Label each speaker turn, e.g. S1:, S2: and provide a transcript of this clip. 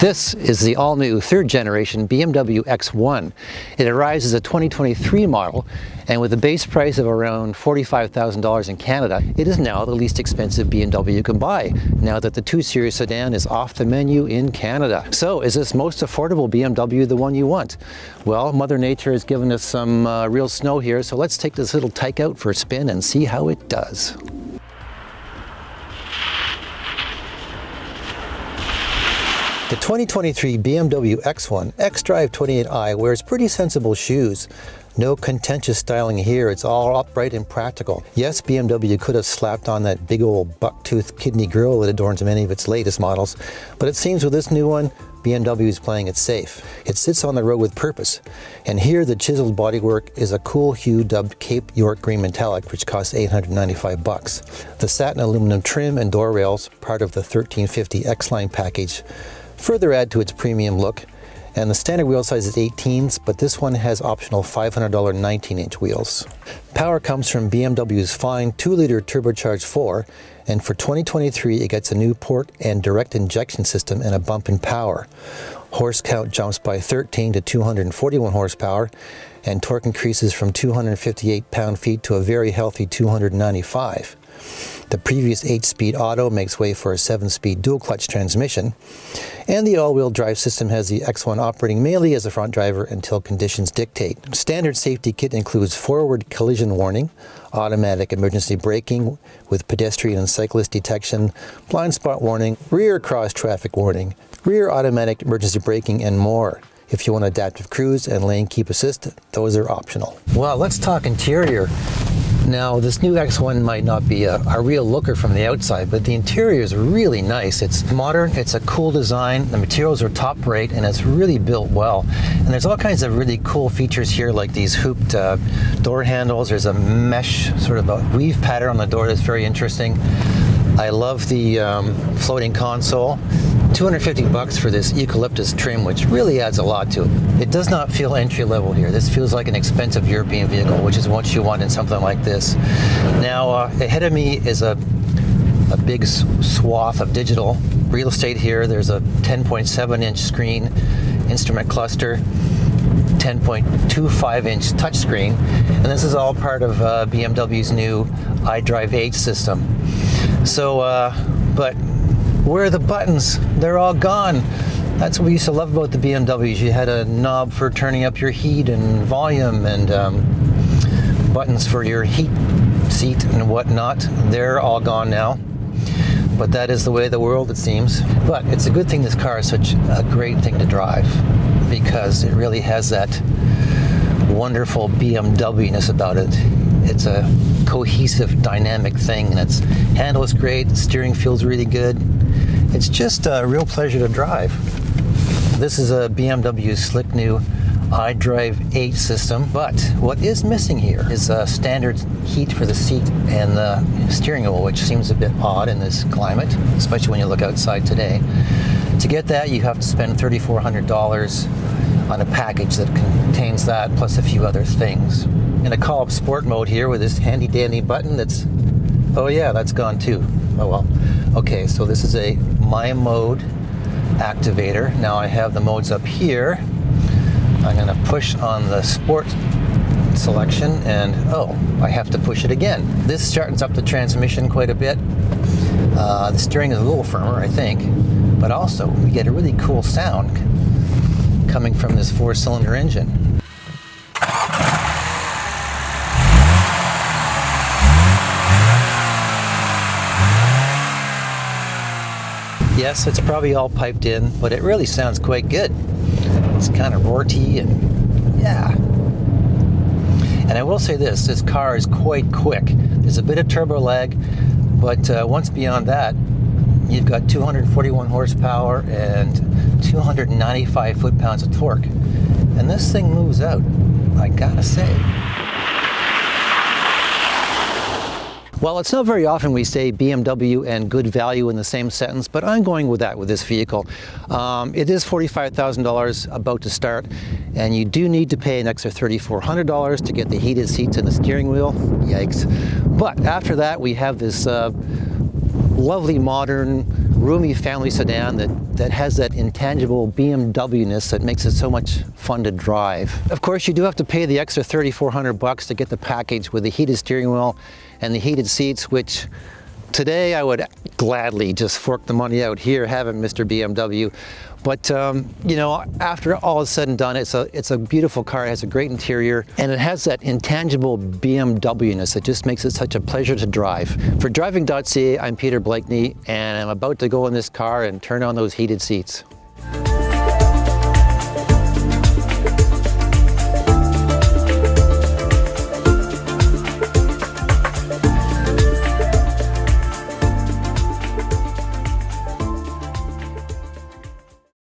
S1: This is the all-new third generation BMW X1. It arrives as a 2023 model, and with a base price of around $45,000 in Canada, it is now the least expensive BMW you can buy, now that the 2 Series sedan is off the menu in Canada. So, is this most affordable BMW the one you want? Well, Mother Nature has given us some real snow here, so let's take this little tyke out for a spin and see how it does. The 2023 BMW X1 xDrive 28i wears pretty sensible shoes. No contentious styling here, it's all upright and practical. Yes, BMW could have slapped on that big old bucktooth kidney grille that adorns many of its latest models, but it seems with this new one, BMW is playing it safe. It sits on the road with purpose. And here the chiseled bodywork is a cool hue dubbed Cape York Green Metallic, which costs $895. The satin aluminum trim and door rails, part of the 1350 X-Line package, further add to its premium look, and the standard wheel size is 18s, but this one has optional $500 19-inch wheels. Power comes from BMW's fine 2-liter turbocharged 4, and for 2023 it gets a new port and direct injection system and a bump in power. Horse count jumps by 13 to 241 horsepower, and torque increases from 258 pound-feet to a very healthy 295. The previous 8-speed auto makes way for a 7-speed dual-clutch transmission, and the all-wheel drive system has the X1 operating mainly as a front driver until conditions dictate. Standard safety kit includes forward collision warning, automatic emergency braking with pedestrian and cyclist detection, blind spot warning, rear cross-traffic warning, rear automatic emergency braking, and more. If you want adaptive cruise and lane keep assist, those are optional. Well, let's talk interior. Now, this new X1 might not be a real looker from the outside, but the interior is really nice. It's modern, it's a cool design, the materials are top rate, and it's really built well. And there's all kinds of really cool features here, like these hooped door handles. There's a mesh, sort of a weave pattern on the door that's very interesting. I love the floating console. $250 for this eucalyptus trim, which really adds a lot to it. It does not feel entry level here. This feels like an expensive European vehicle, which is what you want in something like this. Now, ahead of me is a big swath of digital real estate here. There's a 10.7-inch screen, instrument cluster, 10.25-inch touchscreen, and this is all part of BMW's new iDrive 8 system. So, but where are the buttons? They're all gone. That's what we used to love about the BMWs. You had a knob for turning up your heat and volume, and buttons for your heat seat and whatnot. They're all gone now. But that is the way of the world, it seems. But it's a good thing this car is such a great thing to drive, because it really has that wonderful BMW-ness about it. It's a cohesive, dynamic thing, and its handle is great, the steering feels really good. It's just a real pleasure to drive. This is a BMW slick new iDrive 8 system, but what is missing here is a standard heat for the seat and the steering wheel, which seems a bit odd in this climate, especially when you look outside today. To get that, you have to spend $3,400 on a package that contains that, plus a few other things. In a call-up sport mode here with this handy-dandy button that's, oh yeah, that's gone too. Oh well. Okay, so this is a My Mode activator. Now I have the modes up here. I'm going to push on the sport selection, and oh, I have to push it again. This sharpens up the transmission quite a bit. The steering is a little firmer, I think, but also we get a really cool sound coming from this 4-cylinder engine. Yes, it's probably all piped in, but it really sounds quite good. It's kind of roarty, and yeah. And I will say this car is quite quick. There's a bit of turbo lag, but once beyond that, you've got 241 horsepower and 295 foot-pounds of torque. And this thing moves out, I gotta say. Well, it's not very often we say BMW and good value in the same sentence, but I'm going with that with this vehicle. It is $45,000 about to start, and you do need to pay an extra $3,400 to get the heated seats and the steering wheel. Yikes. But after that, we have this lovely modern roomy family sedan that has that intangible BMW-ness that makes it so much fun to drive. Of course, you do have to pay the extra $3,400 to get the package with the heated steering wheel and the heated seats, which today I would gladly just fork the money out here, have it, Mr. BMW. But you know, after all is said and done, it's a beautiful car. It has a great interior, and it has that intangible BMW-ness that just makes it such a pleasure to drive. For Driving.ca, I'm Peter Blakeney, and I'm about to go in this car and turn on those heated seats.